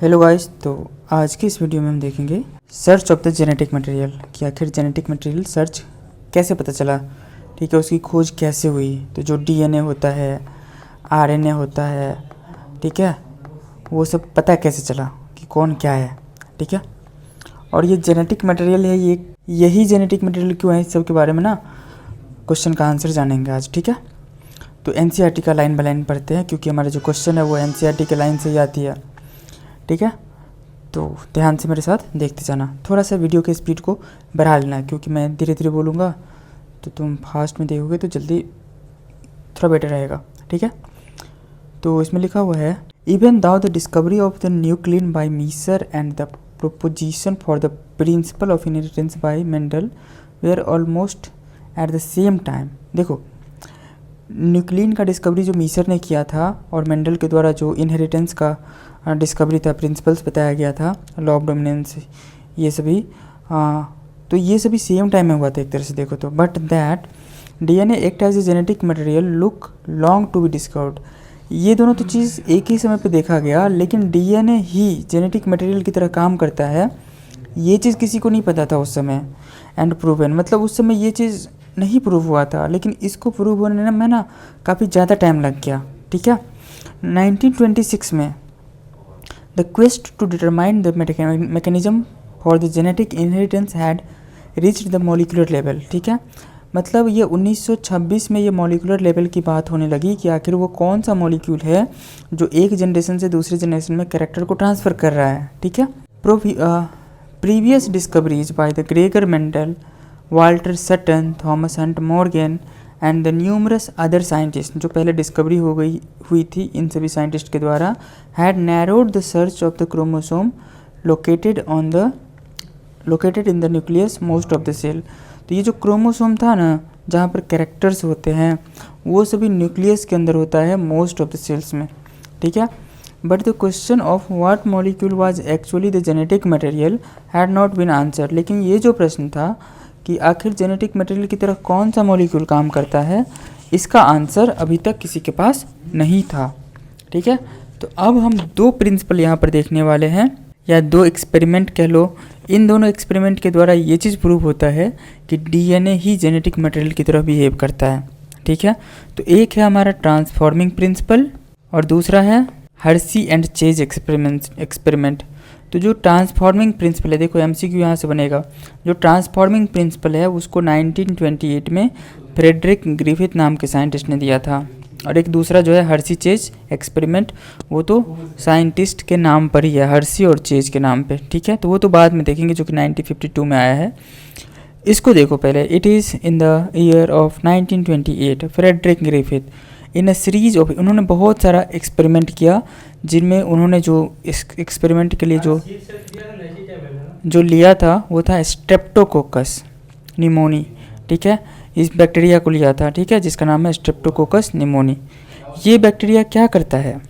Hello guys, तो आज की इस वीडियो में हम देखेंगे search of the genetic material कि आखिर जेनेटिक मटेरियल सर्च कैसे पता चला। ठीक है, उसकी खोज कैसे हुई। तो जो डीएनए होता है, आरएनए होता है, ठीक है, वो सब पता कैसे चला कि कौन क्या है। ठीक है, और ये जेनेटिक मटेरियल है, ये यही जेनेटिक मटेरियल क्यों है, इस सब के बारे में ना क्वेश्चन का आंसर जानेंगे आज। ठीक है, तो एनसीईआरटी का लाइन बाय लाइन पढ़ते हैं क्योंकि हमारा जो क्वेश्चन है वो एनसीईआरटी के लाइन से ही आती है। ठीक है, तो ध्यान से मेरे साथ देखते जाना। थोड़ा सा वीडियो के स्पीड को बढ़ा लेना क्योंकि मैं धीरे धीरे बोलूँगा तो तुम फास्ट में देखोगे तो जल्दी थोड़ा बेटर रहेगा। ठीक है, तो इसमें लिखा हुआ है even though the discovery of the nuclein by Miescher and the proposition for the principle of inheritance by Mendel were almost at the same time. देखो, न्यूक्लियन का डिस्कवरी जो मीसर ने किया था और मेंडल के द्वारा जो इनहेरिटेंस का डिस्कवरी था, प्रिंसिपल्स बताया गया था, लॉ ऑफ डोमिनेंस, ये सभी तो ये सभी सेम टाइम में हुआ था एक तरह से देखो तो। But that DNA act as a genetic material look long to be discovered. ये दोनों तो चीज़ एक ही समय पे देखा गया, लेकिन डीएनए ही जेनेटिक मटेरियल की तरह काम करता है, ये चीज़ किसी को नहीं पता था उस समय। एंड प्रूवन, मतलब उस समय ये चीज़ नहीं प्रूव हुआ था, लेकिन इसको प्रूव होने में ना काफ़ी ज़्यादा टाइम लग गया। ठीक है, 1926 में the quest to determine the mechanism for the genetic inheritance had reached the molecular level. ठीक है, मतलब ये 1926 में ये मॉलिक्यूलर लेवल की बात होने लगी कि आखिर वो कौन सा मॉलिक्यूल है जो एक जनरेशन से दूसरी जनरेशन में कैरेक्टर को ट्रांसफ़र कर रहा है। ठीक है, previous discoveries by the Gregor Mendel, Walter Sutton, Thomas Hunt Morgan and the numerous other scientist, जो पहले डिस्कवरी हुई थी इन सभी साइंटिस्ट के द्वारा, had narrowed the search of the chromosome located in the nucleus most of the cell. तो ये जो क्रोमोसोम था ना, जहाँ पर कैरेक्टर्स होते हैं, वो सभी न्यूक्लियस के अंदर होता है मोस्ट ऑफ द सेल्स में। ठीक है, but the question of what molecule was actually the genetic material had not been answer. लेकिन ये जो प्रश्न था कि आखिर जेनेटिक मटेरियल की तरह कौन सा मॉलिक्यूल काम करता है, इसका आंसर अभी तक किसी के पास नहीं था। ठीक है, तो अब हम दो प्रिंसिपल यहाँ पर देखने वाले हैं, या दो एक्सपेरिमेंट कह लो। इन दोनों एक्सपेरिमेंट के द्वारा ये चीज़ प्रूव होता है कि डीएनए ही जेनेटिक मटेरियल की तरह बिहेव करता है। ठीक है, तो एक है हमारा ट्रांसफॉर्मिंग प्रिंसिपल और दूसरा है हर्सी एंड चेज एक्सपेरिमेंट। तो जो ट्रांसफॉर्मिंग प्रिंसिपल है, देखो एमसीक्यू यहाँ से बनेगा, जो ट्रांसफॉर्मिंग प्रिंसिपल है उसको 1928 में फ्रेडरिक ग्रिफिथ नाम के साइंटिस्ट ने दिया था, और एक दूसरा जो है हर्सी चेज एक्सपेरिमेंट, वो तो साइंटिस्ट के नाम पर ही है, हर्सी और चेज के नाम पे। ठीक है, तो वो तो बाद में देखेंगे जो कि 1952 में आया है। इसको देखो पहले, it is in the year of 1928 Frederick Griffith in a series of, उन्होंने बहुत सारा एक्सपेरिमेंट किया, जिनमें उन्होंने जो इस एक्सपेरिमेंट के लिए जो लिया था वो था स्ट्रेप्टोकोकस निमोनी। ठीक है, इस बैक्टीरिया को लिया था। ठीक है, जिसका नाम है स्ट्रेप्टोकोकस निमोनी। ये बैक्टीरिया क्या करता है,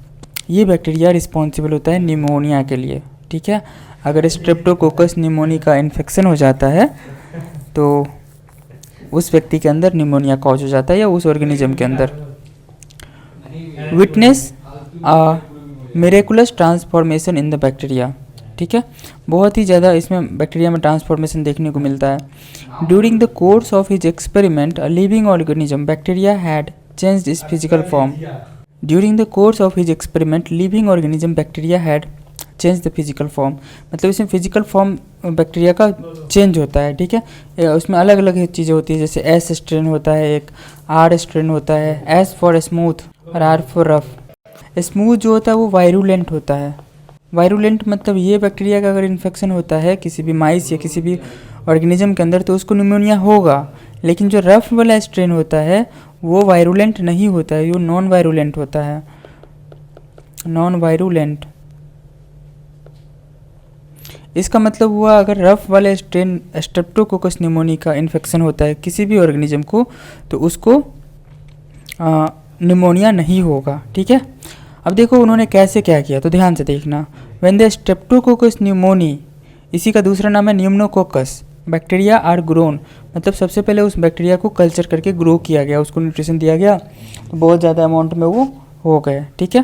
ये बैक्टीरिया रिस्पॉन्सिबल होता है निमोनिया के लिए। ठीक है, अगर स्ट्रेप्टोकोकस निमोनी का इन्फेक्शन हो जाता है तो उस व्यक्ति के अंदर निमोनिया कॉज हो जाता है, या उस ऑर्गेनिज्म के अंदर। Witness miraculous transformation in the bacteria. ठीक है, बहुत ही ज़्यादा इसमें बैक्टीरिया में ट्रांसफॉर्मेशन देखने को मिलता है। During the course of his experiment a living organism bacteria had changed it's physical form. During the course of his experiment living organism bacteria had change the physical form, मतलब इसमें physical form bacteria का change होता है। ठीक है, उसमें अलग अलग चीज़ें होती है, जैसे एस स्ट्रेन होता है, एक आर स्ट्रेन होता है, एस फॉर स्मूथ और आर फॉर रफ। स्मूथ जो होता है वो वायरुलेंट होता है। वायरुलेंट मतलब ये बैक्टीरिया का अगर इन्फेक्शन होता है किसी भी माइस या किसी भी ऑर्गेनिज्म के अंदर तो उसको निमोनिया होगा, लेकिन जो रफ वाला स्ट्रेन होता है वो वायरुलेंट नहीं होता है, वो नॉन वायरुलेंट होता है, नॉन वायरुलेंट। इसका मतलब हुआ अगर रफ वाले स्ट्रेन स्ट्रेप्टोकोकस निमोनी का इन्फेक्शन होता है किसी भी ऑर्गेनिज्म को तो उसको निमोनिया नहीं होगा। ठीक है, अब देखो उन्होंने कैसे क्या किया, तो ध्यान से देखना। व्हेन द स्ट्रेप्टोकोकस न्यूमोनी, इसी का दूसरा नाम है न्यूमोकोकस, बैक्टीरिया आर ग्रोन, मतलब सबसे पहले उस बैक्टीरिया को कल्चर करके ग्रो किया गया, उसको न्यूट्रिशन दिया गया, तो बहुत ज़्यादा अमाउंट में वो हो गए। ठीक है,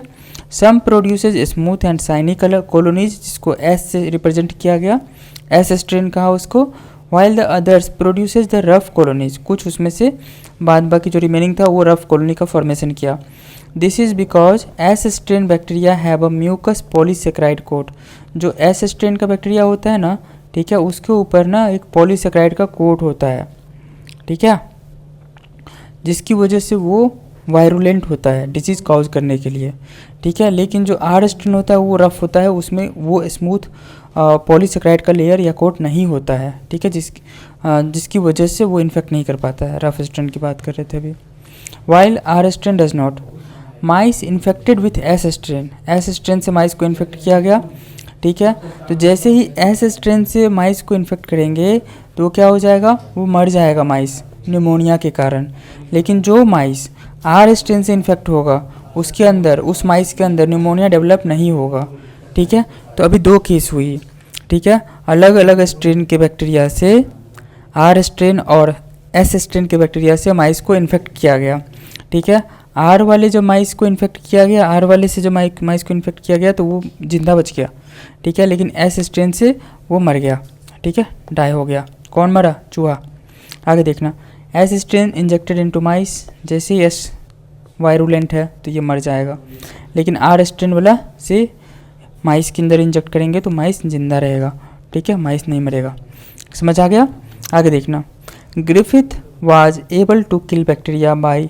some produces smooth and shiny colour colonies, जिसको एस से रिप्रेजेंट किया गया, एस स्ट्रेन कहा उसको, while the others produces the rough colonies, कुछ उसमें से बाद बाकी जो रिमेनिंग था वो रफ कॉलोनी का फॉर्मेशन किया। This is because S strain bacteria have a mucus polysaccharide coat, जो एस स्ट्रेन का बैक्टीरिया होता है ना, ठीक है, उसके ऊपर ना एक पॉलीसेक्राइड का कोट होता है, ठीक है, जिसकी वजह से वो वायरुलेंट होता है डिजीज़ कॉज करने के लिए, ठीक है। लेकिन जो आर स्ट्रेन होता है वो रफ होता है, उसमें वो स्मूथ पॉलीसेक्राइड का लेयर या कोट नहीं होता है, ठीक है, जिसकी वजह से वो इन्फेक्ट नहीं कर पाता है। रफ स्ट्रेन की बात कर रहे थे अभी। While R strain does not, mice infected with S strain, S strain से माइस को इन्फेक्ट किया गया, ठीक है। तो जैसे ही एस स्ट्रेन से माइस को इन्फेक्ट करेंगे तो क्या हो जाएगा, वो मर जाएगा माइस निमोनिया के कारण। लेकिन जो माइस आर स्ट्रेन से इन्फेक्ट होगा उसके अंदर, उस माइस के अंदर निमोनिया डेवलप नहीं होगा, ठीक है। तो अभी दो केस हुई, ठीक है, अलग अलग स्ट्रेन के बैक्टीरिया से, आर स्ट्रेन और एस स्ट्रेन के बैक्टीरिया से माइस को इन्फेक्ट किया गया, ठीक है। आर वाले जो माइस को इन्फेक्ट किया गया, आर वाले से जो माइस को इन्फेक्ट किया गया तो वो जिंदा बच गया, ठीक है, लेकिन एस स्ट्रेन से वो मर गया, ठीक है, डाई हो गया। कौन मरा, चूहा। आगे देखना, एस स्ट्रेन इंजेक्टेड इनटू माइस, जैसे ही एस वायरुलेंट है तो ये मर जाएगा, लेकिन आर स्ट्रेन वाला से माइस के अंदर इंजेक्ट करेंगे तो माइस जिंदा रहेगा, ठीक है, माइस नहीं मरेगा। समझ आ गया। आगे देखना, Griffith was able to kill bacteria by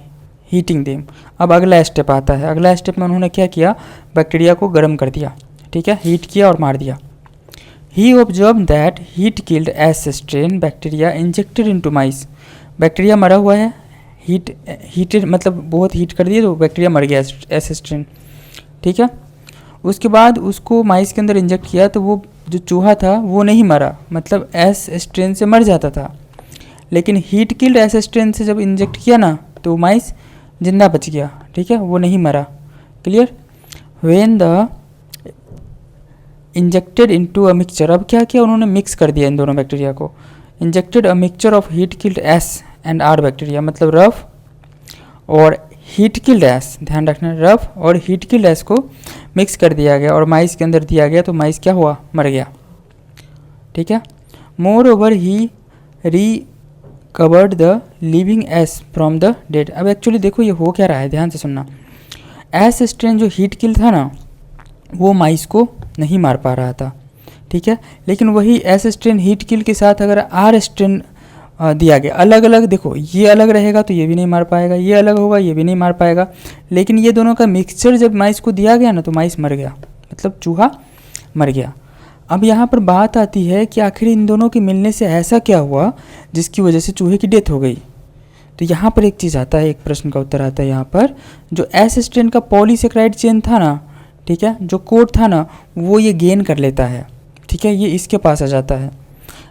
heating them. अब अगला स्टेप आता है। अगला स्टेप में उन्होंने क्या किया, बैक्टीरिया को गर्म कर दिया, ठीक है, हीट किया और मार दिया। He observe that heat killed S strain bacteria injected into mice, bacteria मरा हुआ है, हीटेड मतलब बहुत हीट कर दिया तो बैक्टीरिया मर गया एस स्ट्रेन, ठीक है। उसके बाद उसको माइस के अंदर इंजेक्ट किया तो वो जो चूहा था वो नहीं मरा, मतलब एस स्ट्रेन से मर जाता था, लेकिन हीट किल्ड एस स्ट्रेन से जब इंजेक्ट किया ना तो माइस जिंदा बच गया, ठीक है, वो नहीं मरा। Clear. When the injected into a mixture, अब क्या किया उन्होंने, मिक्स कर दिया इन दोनों बैक्टीरिया को। Injected a mixture of heat killed S and are bacteria, मतलब रफ और हीट किल्ड एस, ध्यान रखना, रफ और हीट किल्ड एस को मिक्स कर दिया गया और माइस के अंदर दिया गया तो माइस क्या हुआ, मर गया, ठीक है। More over he recovered the living S from the dead. अब एक्चुअली देखो ये हो क्या रहा है, ध्यान से सुनना। एस स्ट्रेन जो हीट किल था ना वो माइस को नहीं मार पा रहा था, ठीक है, लेकिन वही एस स्ट्रेन हीट किल के साथ अगर आर स्ट्रेन दिया गया, अलग अलग, देखो ये अलग रहेगा तो ये भी नहीं मार पाएगा, ये अलग होगा ये भी नहीं मार पाएगा, लेकिन ये दोनों का मिक्सचर जब माइस को दिया गया ना तो माइस मर गया, मतलब चूहा मर गया। अब यहाँ पर बात आती है कि आखिर इन दोनों के मिलने से ऐसा क्या हुआ जिसकी वजह से चूहे की डेथ हो गई। तो यहाँ पर एक चीज़ आता है, एक प्रश्न का उत्तर आता है यहाँ पर, जो एस स्ट्रेन का पॉलीसेक्राइड चेन था ना, ठीक है, जो कोड था ना वो ये गेन कर लेता है, ठीक है, ये इसके पास आ जाता है,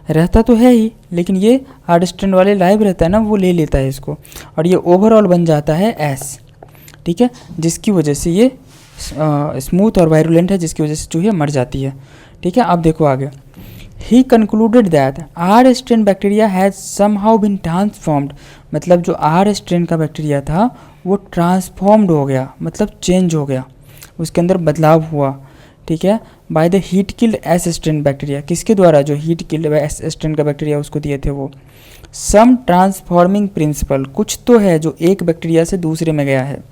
रहता तो है ही लेकिन ये आर स्ट्रेन वाले लाइव रहता है ना, वो ले लेता है इसको और ये ओवरऑल बन जाता है एस, ठीक है, जिसकी वजह से ये स्मूथ और वायरुलेंट है, जिसकी वजह से चूहे मर जाती है, ठीक है। अब देखो आगे, he concluded that R strain bacteria has somehow been transformed, मतलब जो आर स्ट्रेन का बैक्टीरिया था वो ट्रांसफॉर्म्ड हो गया, मतलब चेंज हो गया, उसके अंदर बदलाव हुआ, ठीक है, by the heat killed S strain bacteria, किसके द्वारा, जो हीट किल्ड एस स्ट्रेन का बैक्टीरिया उसको दिए थे वो। सम ट्रांसफॉर्मिंग प्रिंसिपल, कुछ तो है जो एक बैक्टीरिया से दूसरे में गया है,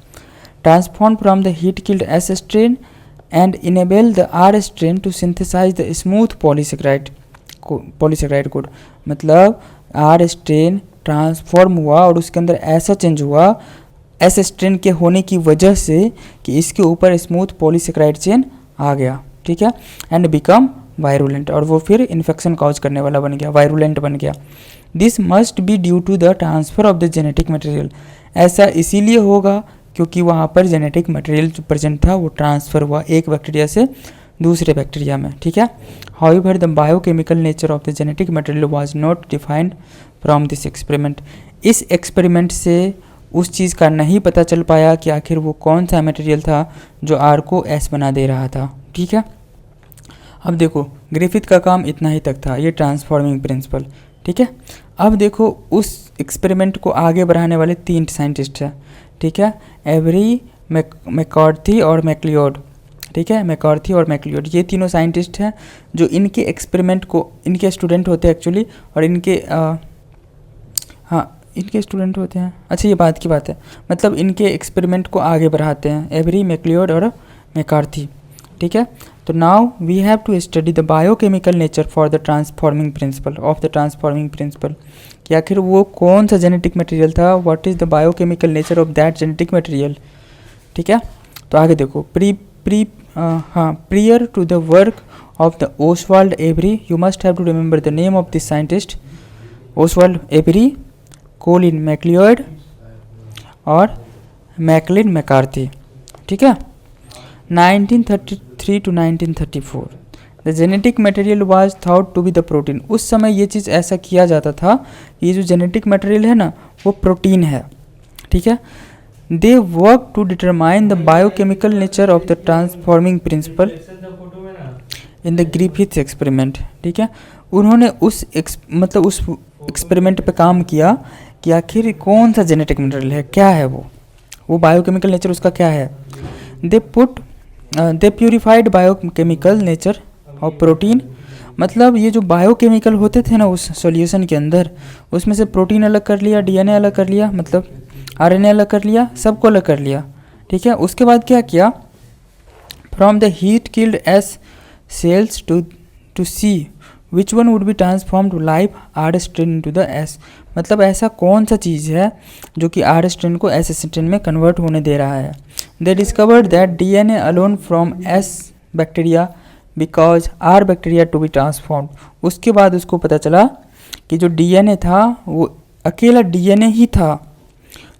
transform from the heat killed S strain and enable the R strain to synthesize the smooth polysaccharide code, मतलब आर स्ट्रेन ट्रांसफॉर्म हुआ और उसके अंदर ऐसा चेंज हुआ एस स्ट्रेन के होने की वजह से कि इसके ऊपर स्मूथ पॉलीसेक्राइड चेन आ गया, ठीक है, एंड बिकम वायरुलेंट, और वो फिर इन्फेक्शन कॉज करने वाला बन गया, वायरुलेंट बन गया। This must be due to the transfer of the genetic material, ऐसा इसीलिए होगा क्योंकि वहाँ पर जेनेटिक मटेरियल जो प्रेजेंट था वो ट्रांसफ़र हुआ एक बैक्टीरिया से दूसरे बैक्टीरिया में, ठीक है। However the biochemical nature of the genetic material was not defined from this experiment, इस एक्सपेरिमेंट से उस चीज़ का नहीं पता चल पाया कि आखिर वो कौन सा मटेरियल था जो आर को एस बना दे रहा था, ठीक है। अब देखो ग्रिफिथ का काम इतना ही तक था, ये ट्रांसफॉर्मिंग प्रिंसिपल, ठीक है। अब देखो उस एक्सपेरिमेंट को आगे बढ़ाने वाले 3 साइंटिस्ट हैं, ठीक है, एवरी मैककार्थी और मैक्लियोड, ठीक है, मैकॉर्थी और मैक्लियोड, ये तीनों साइंटिस्ट हैं जो इनके एक्सपेरिमेंट को, इनके स्टूडेंट होते हैं एक्चुअली, और इनके इनके स्टूडेंट होते हैं, अच्छा ये बात की बात है, मतलब इनके एक्सपेरिमेंट को आगे बढ़ाते हैं, एवरी, मैक्लियोड और मैकॉर्थी, ठीक है। तो now we have to study the biochemical nature for the transforming principle of the transforming principle, कि आखिर वो कौन सा जेनेटिक मटेरियल था, what is the biochemical nature of that genetic material, ठीक है। तो आगे देखो, prior to the work of the Oswald Avery, you must have to remember the name of this scientist, Oswald Avery, Colin MacLeod और Maclyn McCarty, ठीक है। 1933 to 1934 the genetic material was thought to be the protein, उस समय ये चीज़ ऐसा किया जाता था, ये जो जेनेटिक मटेरियल है ना वो प्रोटीन है, ठीक है। They work to determine the biochemical nature of the transforming principle in the Griffith's experiment, ठीक है। उन्होंने उस एक्सपेरिमेंट पे काम किया कि आखिर कौन सा जेनेटिक मटेरियल है, क्या है वो बायोकेमिकल नेचर उसका क्या है। They purified biochemical nature of protein, मतलब ये जो बायोकेमिकल होते थे ना उस सॉल्यूशन के अंदर, उसमें से प्रोटीन अलग कर लिया, डीएनए अलग कर लिया, मतलब आरएनए अलग कर लिया, सबको अलग कर लिया, ठीक है। उसके बाद क्या किया, from the heat killed S cells to see which one would be transform to live R strain to the S, मतलब ऐसा कौन सा चीज़ है जो कि आर स्ट्रेन को एस स्ट्रेन में कन्वर्ट होने दे रहा है। They discovered that DNA alone from S bacteria because R bacteria to be transformed, उसके बाद उसको पता चला कि जो डीएनए था वो अकेला डीएनए ही था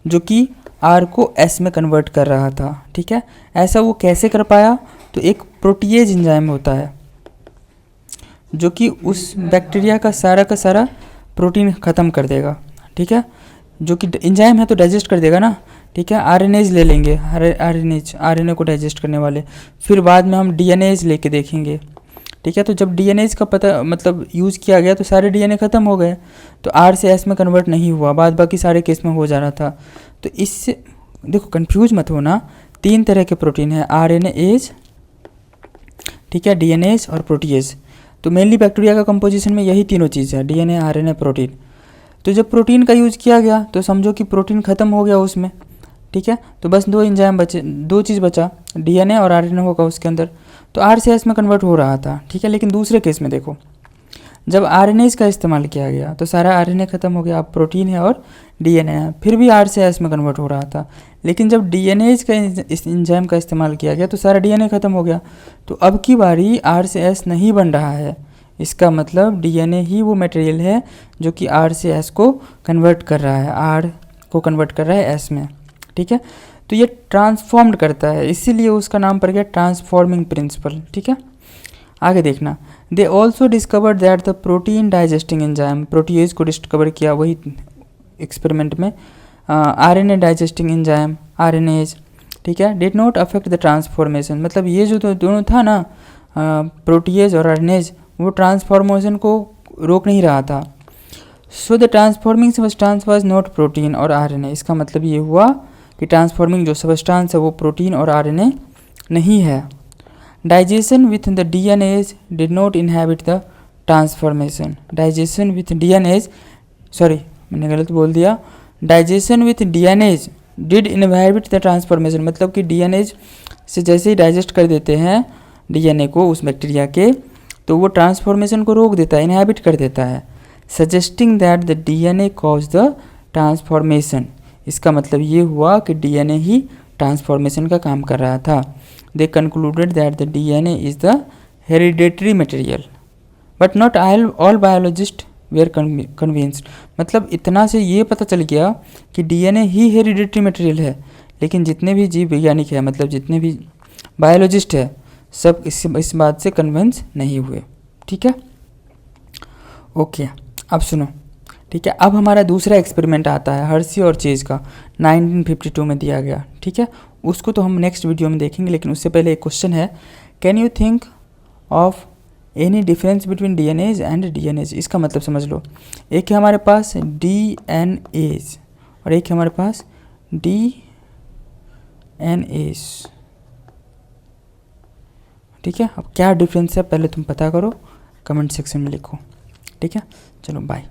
जो कि आर को एस में कन्वर्ट कर रहा था, ठीक है। ऐसा वो कैसे कर पाया, तो एक प्रोटीएज एंजाइम होता है जो कि उस बैक्टीरिया का सारा प्रोटीन ख़त्म कर देगा, ठीक है। जो कि एंजाइम है तो डाइजेस्ट कर देगा ना, ठीक है। आरएनएज ले लेंगे, आरएनए को डाइजेस्ट करने वाले, फिर बाद में हम डीएनएज लेके देखेंगे, ठीक है। तो जब डीएनएज का पता मतलब यूज़ किया गया तो सारे डीएनए ख़त्म हो गए, तो आर से एस में कन्वर्ट नहीं हुआ, बाद बाकी सारे केस में हो जा रहा था। तो इससे देखो कंफ्यूज मत होना, 3 तरह के प्रोटीन है, आरएनएज, ठीक है, डीएनएज और प्रोटीएज। तो मेनली बैक्टीरिया का कंपोजिशन में यही तीनों चीज़ है, डीएनए, आरएनए, प्रोटीन। तो जब प्रोटीन का यूज़ किया गया तो समझो कि प्रोटीन ख़त्म हो गया उसमें, ठीक है। तो बस 2 एंजाइम बचे, 2 चीज़ बचा, डीएनए और आरएनए होगा उसके अंदर, तो आर से एस में कन्वर्ट हो रहा था, ठीक है। लेकिन दूसरे केस में देखो, जब आरएनएज का इस्तेमाल किया गया तो सारा आरएनए ख़त्म हो गया, अब प्रोटीन है और डीएनए है, फिर भी आर से एस में कन्वर्ट हो रहा था। लेकिन जब डीएनएज का एंजाइम का इस्तेमाल किया गया तो सारा डीएनए ख़त्म हो गया, तो अब की बारी आर से एस नहीं बन रहा है, इसका मतलब डीएनए ही वो मटेरियल है जो कि आर से एस को कन्वर्ट कर रहा है, आर को कन्वर्ट कर रहा है एस में, ठीक है। तो ये ट्रांसफॉर्म्ड करता है, इसीलिए उसका नाम पड़ गया ट्रांसफॉर्मिंग प्रिंसिपल, ठीक है। आगे देखना, they also discovered that the protein digesting enzyme, protease को डिस्कवर किया वही एक्सपेरिमेंट में, आरएनए डाइजेस्टिंग एंजाइम, आरएनएज, ठीक है, did not affect the transformation, मतलब ये जो दोनों था ना, प्रोटीएज और आरएनएज, वो ट्रांसफॉर्मेशन को रोक नहीं रहा था। So the transforming substance was not protein और आरएनए, इसका मतलब ये हुआ कि ट्रांसफॉर्मिंग जो सबस्टांस है वो प्रोटीन और आरएनए नहीं है। Digestion with the DNAs did not inhabit the transformation, digestion with DNAs, sorry मैंने गलत बोल दिया, digestion with DNAs did inhabit the transformation, मतलब कि डीएनएज से जैसे ही डाइजेस्ट कर देते हैं डीएनए को उस बैक्टीरिया के, तो वो ट्रांसफॉर्मेशन को रोक देता है, इनहैबिट कर देता है, suggesting that the DNA cause the transformation, इसका मतलब ये हुआ कि डीएनए ही ट्रांसफॉर्मेशन का काम कर रहा था। They concluded that the DNA is the hereditary material but not all biologist were convinced, मतलब इतना से ये पता चल गया कि डीएनए ही हेरिडेटरी मटेरियल है, लेकिन जितने भी जीव वैज्ञानिक है, मतलब जितने भी बायोलॉजिस्ट है, सब इस बात से कन्विंस नहीं हुए, ठीक है। ओके, अब सुनो, ठीक है। अब हमारा दूसरा एक्सपेरिमेंट आता है हर्शी और चेज का, 1952 में दिया गया, ठीक है। उसको तो हम नेक्स्ट वीडियो में देखेंगे, लेकिन उससे पहले एक क्वेश्चन है, can you think of any difference between DNAs and DNAs, इसका मतलब समझ लो, एक है हमारे पास डीएनएज और एक है हमारे पास डीएनएज, ठीक है, अब क्या डिफरेंस है पहले तुम पता करो, कमेंट सेक्शन में लिखो। ठीक है, चलो बाय।